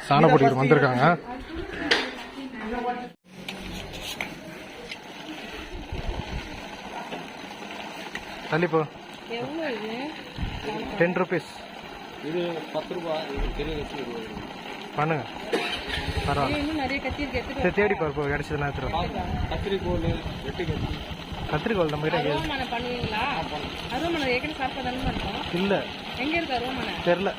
சாண போட்டிட்டு வந்திருக்காங்க. தள்ளிப்போ 10 rupees. இது 10 ரூபாய். பண்ணுங்க. தேடி பார்ப்போம், கிடைச்சதுன்னா கத்திரிக்கோள் கத்திரிக்கோள் நம்ம கிட்ட இல்லை, தெரில.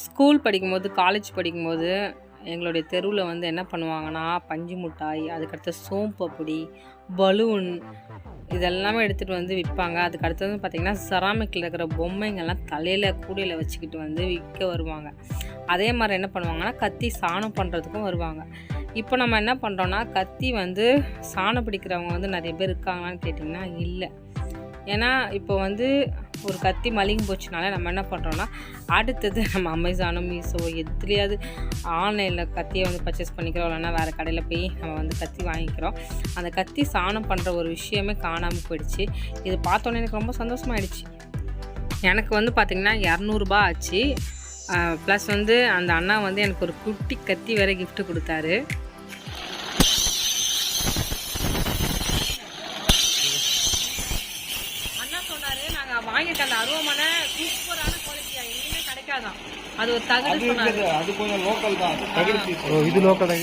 ஸ்கூல் படிக்கும்போது, காலேஜ் படிக்கும்போது எங்களுடைய தெருவில் வந்து என்ன பண்ணுவாங்கன்னா, பஞ்சு மிட்டாய், அதுக்கடுத்து சோம்பப்பொடி, பலூன் இதெல்லாமே எடுத்துகிட்டு வந்து விற்பாங்க. அதுக்கு அடுத்தது பார்த்திங்கன்னா செராமிக்கில் இருக்கிற பொம்மைங்கள்லாம் தலையில் கூடையில் வச்சுக்கிட்டு வந்து விற்க வருவாங்க. அதே மாதிரி என்ன பண்ணுவாங்கன்னா, கத்தி சாணம் பண்ணுறதுக்கும் வருவாங்க. இப்போ நம்ம என்ன பண்ணுறோன்னா, கத்தி வந்து சாணம் பிடிக்கிறவங்க வந்து நிறைய பேர் இருக்காங்களான்னு கேட்டிங்கன்னா இல்லை. ஏன்னா இப்போ வந்து ஒரு கத்தி மலிங்க போச்சுனால நம்ம என்ன பண்ணுறோன்னா, அடுத்தது நம்ம அமேசானோ, மீஷோ எதுலேயாவது ஆன்லைனில் கத்தியை வந்து பர்ச்சேஸ் பண்ணிக்கிறோம். இல்லைன்னா வேறு கடையில் போய் நம்ம வந்து கத்தி வாங்கிக்கிறோம். அந்த கத்தி சாணம் பண்ணுற ஒரு விஷயமே காணாமல் போயிடுச்சு. இது பார்த்தோன்னே எனக்கு ரொம்ப சந்தோஷமாயிடுச்சு. எனக்கு வந்து பார்த்திங்கன்னா 200 ரூபாய் ஆச்சு. ப்ளஸ் வந்து அந்த அண்ணா வந்து எனக்கு ஒரு குட்டி கத்தி வேறு கிஃப்ட்டு கொடுத்தாரு. வாங்கிட்டு அந்த அருவமான சூப்பரான குவாலிட்டியா எங்கேயுமே கிடைக்காதான். அது ஒரு தகடு சொன்னாரு. அது கொஞ்சம் லோக்கல் தான். இது லோக்கல் தான்.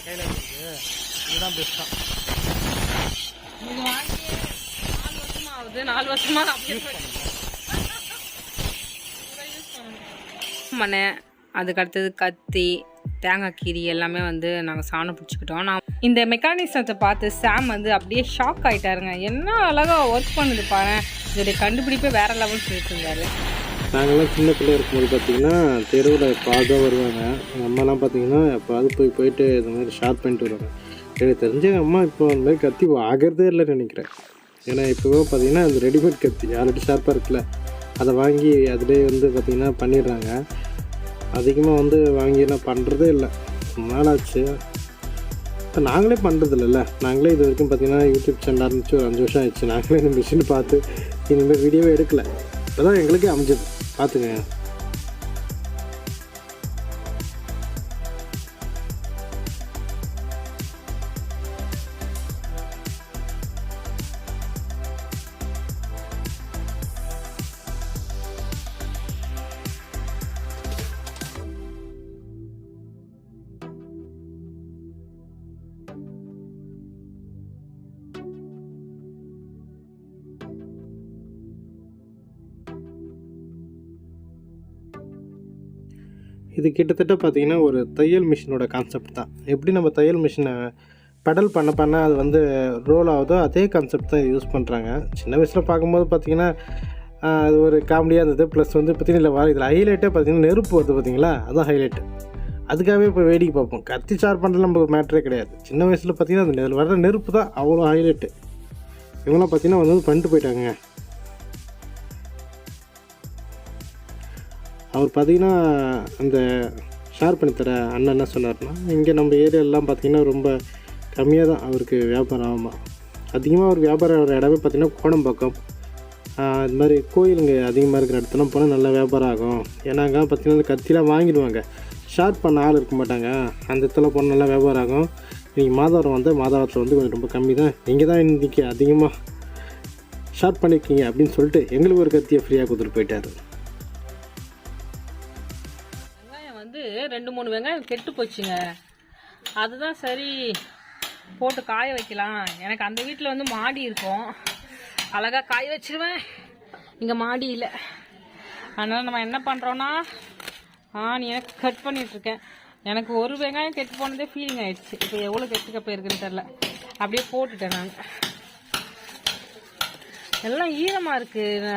கையில் இருக்கு. இதுதான் பெஸ்ட் தான். இது வாங்கி 4 வருஷமா ஆகுது. 4 வருஷமா அப்படியே மண்ணை, அதுக்கு அடுத்தது கத்தி, தேங்காய் கீரி எல்லாமே வந்து நாங்கள் சாணம் பிடிச்சிக்கிட்டோம். நான் இந்த மெக்கானிசத்தை பார்த்து சாம் வந்து அப்படியே ஷாக் ஆகிட்டாருங்க. என்ன அழகாக ஒர்க் பண்ணுது பாரு, இதோடைய கண்டுபிடிப்பே வேறு லெவல் சொல்லிட்டு இருந்தாரு. நாங்களாம் சின்ன பிள்ளை இருக்கும்போது பார்த்திங்கன்னா தெருவில் எப்பாவது தான் வருவாங்க. எங்கள் அம்மாலாம் பார்த்திங்கன்னா எப்பாவது போயிட்டு இந்த மாதிரி ஷார்ப் பண்ணிட்டு வருவாங்க. எனக்கு தெரிஞ்ச எங்கள் அம்மா இப்போ அந்த மாதிரி கத்தி ஆகிறதே இல்லைன்னு நினைக்கிறேன். ஏன்னா இப்போவே பார்த்திங்கன்னா அந்த ரெடிமேட் கத்தி ஆல்ரெடி ஷார்ப்பாக இருக்குல்ல, அதை வாங்கி அதிலே வந்து பார்த்திங்கன்னா பண்ணிடுறாங்க. அதிகமாக வந்து வாங்கியெல்லாம் பண்ணுறதே இல்லை. நாளாச்சு. இப்போ நாங்களே பண்ணுறது இல்லைல்ல. நாங்களே இது வரைக்கும் பார்த்திங்கன்னா யூடியூப் சேனல் ஆரம்பிச்சு ஒரு 5 வருஷம் ஆயிடுச்சு. நாங்களே இந்த மிஷின் பார்த்து இனிமேல் வீடியோவே எடுக்கலை. இப்போ தான் எங்களுக்கே அமைஞ்சது. பார்த்துங்க. இது கிட்டத்தட்ட பார்த்திங்கன்னா ஒரு தையல் மிஷினோட கான்செப்ட் தான். எப்படி நம்ம தையல் மிஷினை பெடல் பண்ண அது வந்து ரோல் ஆகுதோ அதே கான்செப்ட் தான் யூஸ் பண்ணுறாங்க. சின்ன வயசில் பார்க்கும்போது பார்த்திங்கன்னா அது ஒரு காமெடியாக இருந்தது. ப்ளஸ் வந்து பார்த்திங்கன்னா இதில் ஹைலைட்டே பார்த்திங்கன்னா நெருப்பு வருது பார்த்திங்களா, அதுதான் ஹைலைட்டு. அதுக்காகவே இப்போ வேடிக்கை பார்ப்போம். கத்தி ஷார்ப் பண்ணுறது நமக்கு மேட்ரே கிடையாது. சின்ன வயசில் பார்த்திங்கன்னா அந்த வர்ற நெருப்பு தான் அவ்வளோ ஹைலைட்டு. இவங்களாம் பார்த்திங்கன்னா வந்து பண்ணிட்டு போயிட்டாங்க. அவர் பார்த்திங்கன்னா அந்த ஷேர் பண்ணித்தர அண்ணன் என்ன சொன்னார்னா, இங்கே நம்ம ஏரியாலெலாம் பார்த்திங்கன்னா ரொம்ப கம்மியாக தான் அவருக்கு வியாபாரம் ஆகும். அதிகமாக அவர் வியாபாரம் ஆகிற இடமே பார்த்திங்கன்னா கோடம்பாக்கம், இது மாதிரி கோயிலுங்க அதிகமாக இருக்கிற இடத்துலாம் போனால் நல்லா வியாபாரம் ஆகும். ஏன்னாங்க பார்த்திங்கன்னா அந்த கத்திலாம் வாங்கிடுவாங்க, ஷார்ட் பண்ண ஆள் இருக்க மாட்டாங்க. அந்த இடத்துல போனால் நல்லா வியாபாரம் ஆகும். நீங்கள் மாதவரம் வந்து மாதவரத்தில் வந்து கொஞ்சம் ரொம்ப கம்மி தான், நீங்கள் தான் இன்றைக்கி அதிகமாக ஷார்ட் பண்ணியிருக்கீங்க அப்படின்னு சொல்லிட்டு எங்களுக்கு ஒரு கத்தியை ஃப்ரீயாக கொடுத்துட்டு போயிட்டார். 2-3 வெங்காயம் கெட்டு போச்சுங்க. அதுதான் சரி போட்டு காய வைக்கலாம். எனக்கு அந்த வீட்டில் வந்து மாடி இருக்கும், அழகாக காய வச்சிருவேன். இங்கே மாடி இல்லை. அதனால் நம்ம என்ன பண்ணுறோன்னா, ஆனியை கட் பண்ணிகிட்ருக்கேன். எனக்கு ஒரு வெங்காயம் கெட்டு போனதே ஃபீலிங் ஆகிடுச்சு. இப்போ எவ்வளோ கெட்டுக்க போயிருக்குன்னு தெரில. அப்படியே போட்டுட்டேன் நான். எல்லாம் ஈரமாக இருக்குது.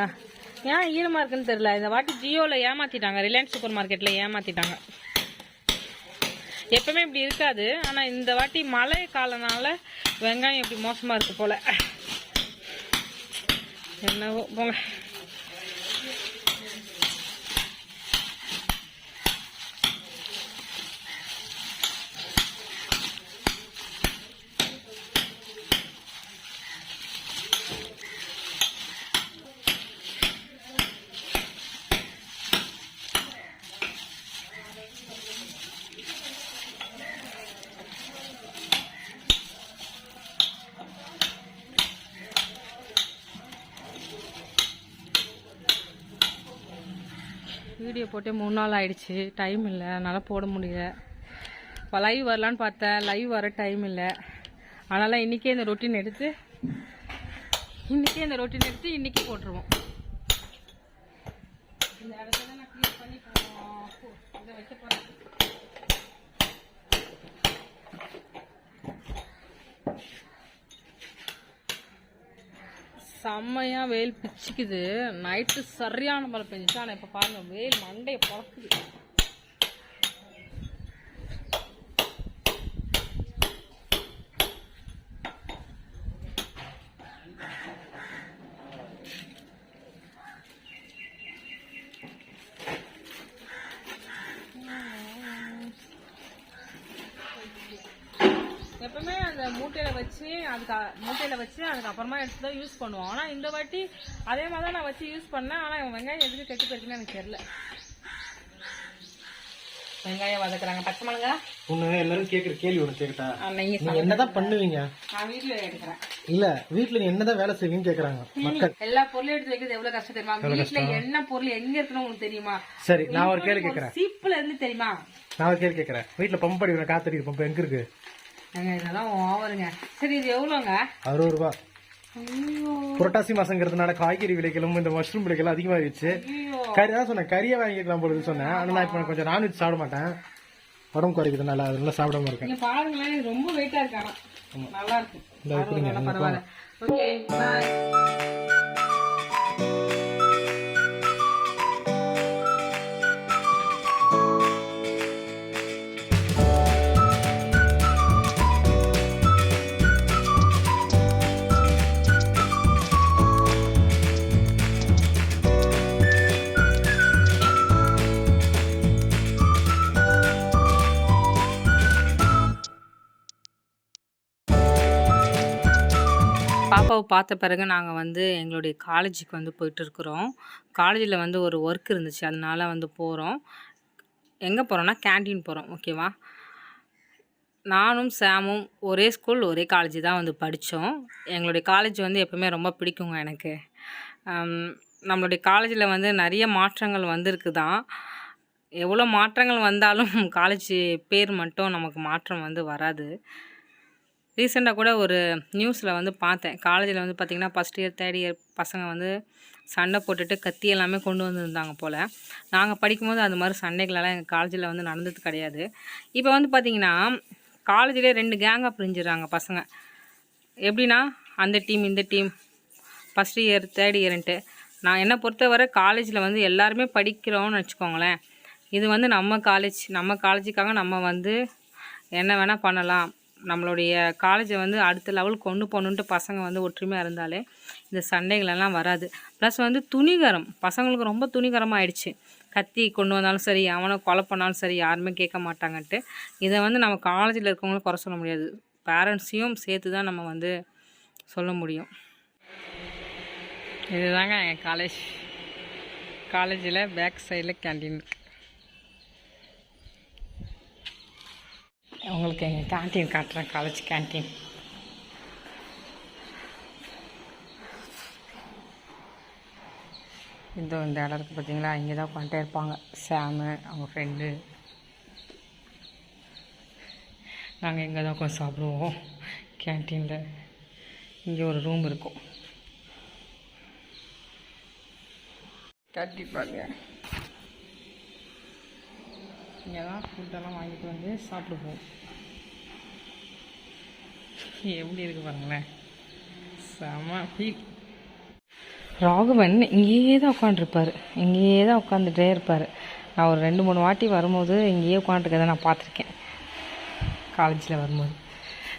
ஏன் ஈரமாக இருக்குன்னு தெரியல. இந்த வாட்டி ஜியோவில் ஏமாற்றிட்டாங்க, ரிலையன்ஸ் சூப்பர் மார்க்கெட்டில் ஏமாற்றிட்டாங்க. எப்பவுமே இப்படி இருக்காது, ஆனால் இந்த வாட்டி மழை காலனால வெங்காயம் இப்படி மோசமாக இருக்குது போல். என்னவோ போங்க. வீடியோ போட்டு 3 நாள் ஆயிடுச்சு, டைம் இல்லை, அதனால் போட முடியல. இப்போ லைவ் வரலான்னு பார்த்தேன், லைவ் வர டைம் இல்லை. அதனால் இன்றைக்கே இந்த ரொட்டீன் எடுத்து இன்றைக்கி போட்டுருவோம். இந்த இடத்துல நான் க்ளீன் பண்ணி இதை வைக்க போகிறேன். செம்மையாக வெயில் பிச்சுக்குது. நைட்டு சரியான மழை பெஞ்சிச்சு. ஆனால் இப்போ பாருங்கள், வெயில் மண்டையை பழக்குது. எப்பவுமே அந்த மூட்டையில் வச்சு அதுக்கப்புறமா எடுத்து தான் யூஸ் பண்ணுவோம். ஆனால் இந்த வாட்டி அதே மாதிரி தான் நான் வச்சு யூஸ் பண்ணேன். ஆனால் வெங்காயம் எதுக்கு கெட்டு போயிருக்குன்னு எனக்கு தெரியல. வெங்காயம் வதக்குறாங்க, பச்சை மிளகா. எல்லாரும் கேட்குற கேள்வி ஒன்று கேட்கட்டா? நீங்க என்னதான் பண்ணுவீங்க? நான் வீட்டுல எடுக்கிறேன். இல்ல வீட்டுல நீ என்னதான் வேலை செய்வீங்கன்னு கேக்குறாங்க மக்கள். எல்லா பொருளும் எடுத்து வைக்கிறது எவ்வளவு கஷ்டம் தெரியுமா? வீட்டுல என்ன பொருள் எங்க இருக்குன்னு உங்களுக்கு தெரியுமா? சரி, நான் ஒரு கேள்வி கேட்கறேன். சீப்புல இருந்து தெரியுமா? நான் ஒரு கேள்வி கேட்கறேன். வீட்டுல பம்ப் அடிக்கிற காத்தடிக்கிற பம்ப் எங்க இருக்கு? இதெல்லாம் ஓவருங்க. சரி, இது எவ்வளோங்க? 60 ரூபாய். புரட்டாசி மாசங்கிறதுனால காய்கறி விலைகளும் இந்த மஷ்ரூம் விலைகளும் அதிகமாகிடுச்சு. கறி தான் சொன்னேன், கறியை வாங்கிக்கலாம் போல சொன்னேன். ஆனா நான் இப்ப கொஞ்சம் நான்வெஜ் சாப்பிட மாட்டேன், உடம்பு குறைக்கிறதுனால அதனால சாப்பிடாம இருக்கேன். பாருங்களேன், இது ரொம்ப வெயிட்டா இருக்காங்க. நல்லா இருக்கு, பரவாயில்ல. ஓகே, பாய். பாப்பாவை பார்த்த பிறகு நாங்கள் வந்து எங்களுடைய காலேஜுக்கு வந்து போயிட்டுருக்குறோம். காலேஜில் வந்து ஒரு ஒர்க் இருந்துச்சு, அதனால வந்து போகிறோம். எங்கே போகிறோன்னா கேன்டீன் போகிறோம். ஓகேவா? நானும் சாமும் ஒரே ஸ்கூல் ஒரே காலேஜ் தான் வந்து படித்தோம். எங்களுடைய காலேஜ் வந்து எப்போவுமே ரொம்ப பிடிக்குங்க எனக்கு. நம்மளுடைய காலேஜில் வந்து நிறைய மாற்றங்கள் வந்திருக்கு தான். எவ்வளோ மாற்றங்கள் வந்தாலும் காலேஜ் பேர் மட்டும் நமக்கு மாற்றம் வந்து வராது. ரீசெண்டாக கூட ஒரு நியூஸில் வந்து பார்த்தேன். காலேஜில் வந்து பார்த்திங்கன்னா ஃபஸ்ட் இயர் தேர்ட் இயர் பசங்க வந்து சண்டை போட்டுட்டு கத்தி எல்லாமே கொண்டு வந்துருந்தாங்க போல். நாங்கள் படிக்கும்போது அது மாதிரி சண்டைகளெல்லாம் எங்கள் காலேஜில் வந்து நடந்தது கிடையாது. இப்போ வந்து பார்த்திங்கன்னா காலேஜிலே 2 கேங்காக பிரிஞ்சிடறாங்க பசங்க. எப்படின்னா அந்த டீம் இந்த டீம், ஃபஸ்ட் இயர் தேர்ட் இயர்ன்ட்டு. நான் என்னை பொறுத்தவரை காலேஜில் வந்து எல்லாருமே படிக்கிறோன்னு வச்சுக்கோங்களேன். இது வந்து நம்ம காலேஜுக்காக நம்ம வந்து என்ன வேணால் பண்ணலாம். நம்மளுடைய காலேஜை வந்து அடுத்த லெவலுக்கு கொண்டு போகணுன்ட்டு பசங்க வந்து ஒற்றுமையாக இருந்தாலே இந்த சண்டைகளெல்லாம் வராது. ப்ளஸ் வந்து துணிகரம், பசங்களுக்கு ரொம்ப துணிகரமாக ஆயிடுச்சு. கத்தி கொண்டு வந்தாலும் சரி, அவனை கொலை பண்ணாலும் சரி, யாருமே கேட்க மாட்டாங்கன்ட்டு. இதை வந்து நம்ம காலேஜில் இருக்கவங்களும் குறை சொல்ல முடியாது, பேரண்ட்ஸையும் சேர்த்து தான் நம்ம வந்து சொல்ல முடியும். இதுதாங்க என் காலேஜில் பேக் சைடில் கேன்டீன் இருக்குது. உங்களுக்கு எங்கள் கேன்டீன் காட்டுறேன், காலேஜ் கேன்டீன். இந்த இடம் இருக்குது பார்த்தீங்களா? இங்கே தான் உட்காந்துட்டே இருப்பாங்க சாமு, அவங்க ஃப்ரெண்டு. நாங்கள் இங்கே தான் உட்காந்து சாப்பிடுவோம் கேன்டீனில். இங்கே ஒரு ரூம் இருக்கும். கண்டிப்பாங்க இங்கே தான் ஃபுட்டெல்லாம் வாங்கிட்டு வந்து சாப்பிடுவோம். எப்படி இருக்குது பாருங்களேன், செம ஃபீல். ராகவன் இங்கேயே தான் உட்காந்துருப்பார், இங்கேயே தான் உட்காந்துட்டே இருப்பார். நான் ஒரு 2-3 வாட்டி வரும்போது இங்கேயே உட்காந்துருக்கதை நான் பார்த்துருக்கேன். காலேஜில் வரும்போது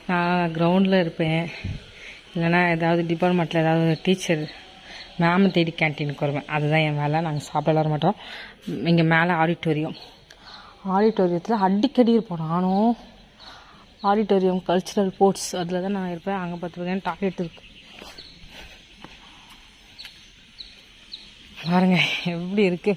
நான் கிரவுண்டில் இருப்பேன், இல்லைனா ஏதாவது டிபார்ட்மெண்ட்டில் ஏதாவது டீச்சர் மேமை தேடி கேன்டீனுக்கு வருவேன். அதுதான் என் வேலை. நாங்கள் சாப்பிட வர மாட்டோம். இங்கே மேலே ஆடிட்டோரியத்தில் அடிக்கடி இருப்போம். நானும் ஆடிட்டோரியம் கல்ச்சுரல் ஸ்போர்ட்ஸ் அதில் தான் நான் இருப்பேன். அங்கே பார்த்துருக்கேன் டாய்லெட் இருக்கு பாருங்க எப்படி இருக்கு.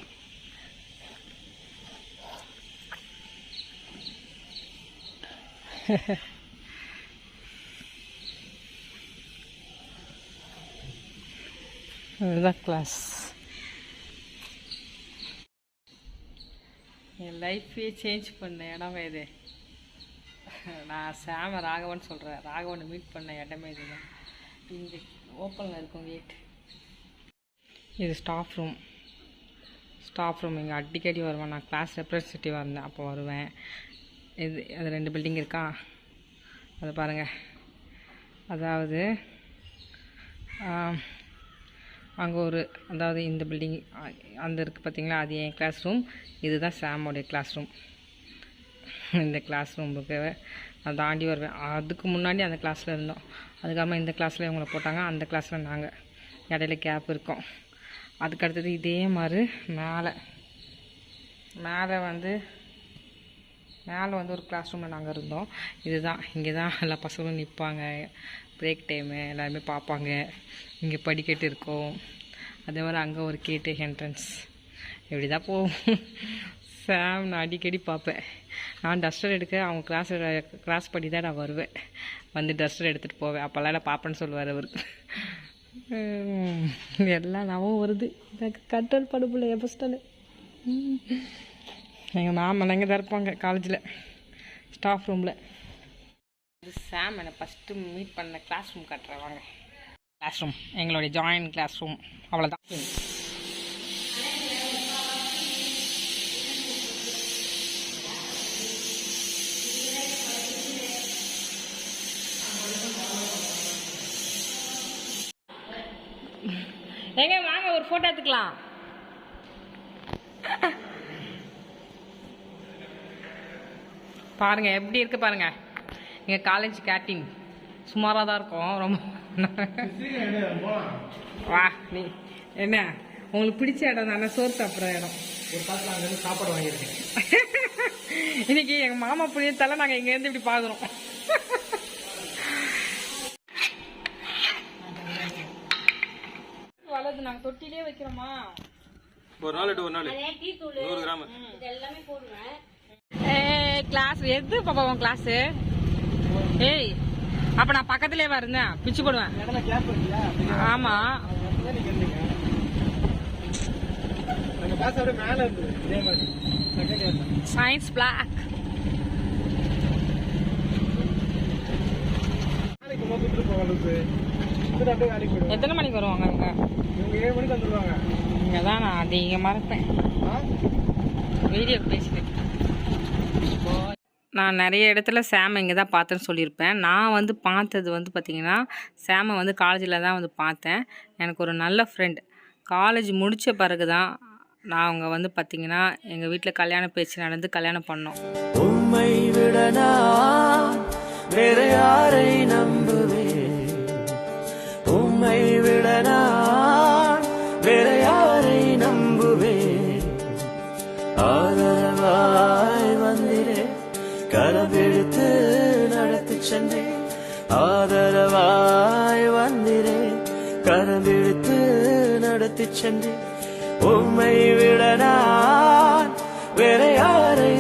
இதுதான் கிளாஸ். என் லைஃப்பே சேஞ்ச் பண்ண இடமே இது. நான் சாம ராகவன் சொல்கிறேன். ராகவனை மீட் பண்ண இடமே இதுதான். இங்கே ஓப்பனில் இருக்கும் கேட். இது ஸ்டாஃப் ரூம். இங்கே அடிக்கடி வருவேன். நான் கிளாஸ் ரெப்ரஸன்டேட்டிவாக இருந்தேன், அப்போ வருவேன். அது 2 பில்டிங் இருக்கா, அதை பாருங்கள். அதாவது அங்கே அதாவது இந்த பில்டிங் அந்த இருக்குது பார்த்தீங்களா, அது என் கிளாஸ் ரூம். இதுதான் சாமோடைய கிளாஸ் ரூம். இந்த கிளாஸ் ரூமுக்கு நான் தாண்டி வருவேன். அதுக்கு முன்னாடி அந்த கிளாஸில் இருந்தோம். அதுக்கப்புறமா இந்த கிளாஸில் இவங்களை போட்டாங்க, அந்த கிளாஸில் நாங்கள் இடையில கேப் இருக்கோம். அதுக்கடுத்தது இதே மாதிரி மேலே வந்து ஒரு கிளாஸ் ரூமில் நாங்கள் இருந்தோம். இங்கே தான் எல்லா பசங்களும் நிற்பாங்க. பிரேக் டைமு எல்லாருமே பார்ப்பாங்க. இங்கே படிக்கட்டு இருக்கும். அதே மாதிரி அங்கே ஒரு கேட்டு என்ட்ரன்ஸ். இப்படி தான் போகும். சாம் நான் அடிக்கடி பார்ப்பேன். நான் டஸ்டர் எடுக்க அவங்க கிளாஸ் பண்ணி தான் நான் வருவேன். வந்து டஸ்டர் எடுத்துகிட்டு போவேன். அப்போல்லாம் நான் பார்ப்பேன்னு சொல்லுவார் அவர். எல்லாம் ஞாபகம் வருது. எனக்கு கண்ட்ரோல் படுப்பில்லை எப்போ ஸ்டாலு. எங்கள் மேம் எங்கே தான் இருப்பாங்க காலேஜில் ஸ்டாஃப் ரூமில். சாம் என்னை ஃபஸ்ட்டு மீட் பண்ண கிளாஸ் ரூம் காட்டுறேன் வாங்க. கிளாஸ் ரூம் எங்களுடைய ஜாயின்ட் கிளாஸ் ரூம். அவ்வளோதான். எங்க வாங்க ஒரு ஃபோட்டோ எடுத்துக்கலாம். பாருங்க எப்படி இருக்கு பாருங்க. எங்க காலேஜ் கேன்டீன் சுமாராக தான் இருக்கும். ரொம்ப வா நீ என்ன உங்களுக்கு பிடிச்ச இடம் தானே, சோறு சாப்பிட்ற இடம். ஒரு காலத்தில் அங்கேருந்து சாப்பாடு வாங்கியிருக்கேன். இன்னைக்கு எங்கள் மாமா புண்ணியத்தால நாங்கள் இங்கேருந்து இப்படி பார்க்குறோம். வளருது. நாங்கள் தொட்டிலே வைக்கிறோமா. ஒரு நாள் 100 கிராம் எல்லாமே போடுவேன். கிளாஸ் எது பாப்பா உன் கிளாஸு? ஏய் அப்போ நான் பக்கத்துலேயே இருந்தேன், பிச்சு போடுவேன். ஆமாம் சயின்ஸ் பிளாக். எத்தனை மணிக்கு வருவாங்க? இங்கே 7 மணிக்கு வந்துடுவாங்க. இங்கே தான் நான் அதிகமாக இருப்பேன். வீடியோ பேசினேன். நான் நிறைய இடத்துல சாம் இங்கே தான் பார்த்தேன்னு சொல்லியிருப்பேன். நான் பார்த்தது பார்த்திங்கன்னா சாமை காலேஜில் தான் பார்த்தேன். எனக்கு ஒரு நல்ல ஃப்ரெண்ட். காலேஜ் முடித்த பிறகு தான் நான் அவங்க பார்த்திங்கன்னா எங்கள் வீட்டில் கல்யாண பேச்சு நடந்து கல்யாணம் பண்ணோம். உம்மை விடனா வேற யாரை நம்புவேன், உம்மை விடனா வேற யாரை நம்புவேன். ஆதரவாய் வந்திரே கரவெடுத்து நடத்தி சென்றேன். ஆதரவாய் வந்திரே கரவெடுத்து நடத்தி சென்றேன். உம்மை விடனா வேற யாரை